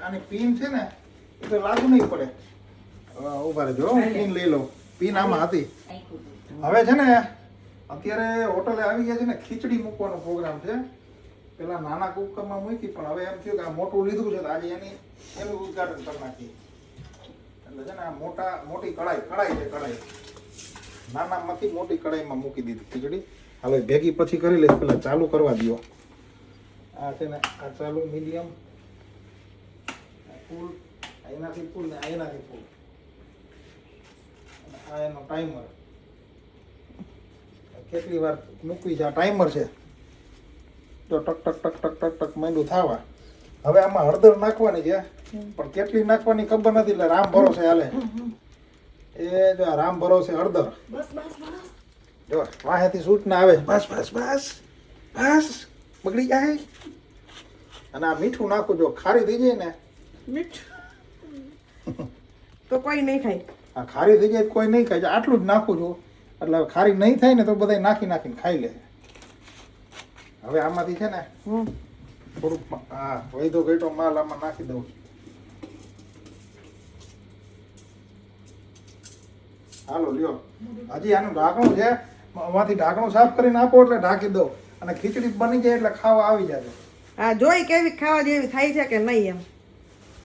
આની પિન છે ને એ તો લાગુ નહીં પડે. ઉભા રહેજો, પિન લઈ લો. પિન આમાં હતી. હવે છે ને અત્યારે હોટલે આવી ગયા છે ને, ખીચડી મૂકવાનો પ્રોગ્રામ છે. પેલા નાના કુકરમાં મૂકી, પણ હવે એમ થયું કે આ મોટું લીધું છે તો આજે એનું ઉદ્ઘાટન કરી નાખીએ. એટલે છે ને આ મોટી કડાઈ છે. નાનામાંથી મોટી કડાઈમાં મૂકી દીધી ખીચડી. હવે ભેગી પછી કરી લઈશ, પેલા ચાલુ કરવા દો. આ છે ને આ ચાલુ, મીડિયમ, ફૂલ, એનાથી ફૂલ ને એનાથી ફૂલ. આ એનો ટાઈમર, કેટલી વાર મૂકવી છે આ ટાઈમર છે. જો ટક ટક ટક ટક ટક ટક માંડું થાવા. હવે આમાં હળદર નાખવાની છે, પણ કેટલી નાખવાની ખબર નથી, એટલે રામ ભરોસે હાલે. એ જો રામ ભરોસે હળદર. જો વાહેથી સૂચના આવે, બસ બગડી જાય. અને આ મીઠું નાખું, જો ખારી થઈ જાય ને મીઠું તો કોઈ નહીં ખાય. આ ખારી થઈ જાય કોઈ નહીં ખાય. આટલું જ નાખું છું, એટલે ખારી નહીં થાય ને તો બધા નાખીને ખાઈ લે. હવે આમાંથી છે ને થોડુંક વૈધો ગઈટો માલ આમાં નાખી દઉં. હાલો લ્યો. હજી આનું ઢાંકણું છે, આમાંથી ઢાંકણું સાફ કરીને આપો એટલે ઢાંકી દઉં, અને ખીચડી બની જાય એટલે ખાવા આવી જાય. હા, જોઈ કેવી ખાવા જેવી થાય છે કે નહીં એમ.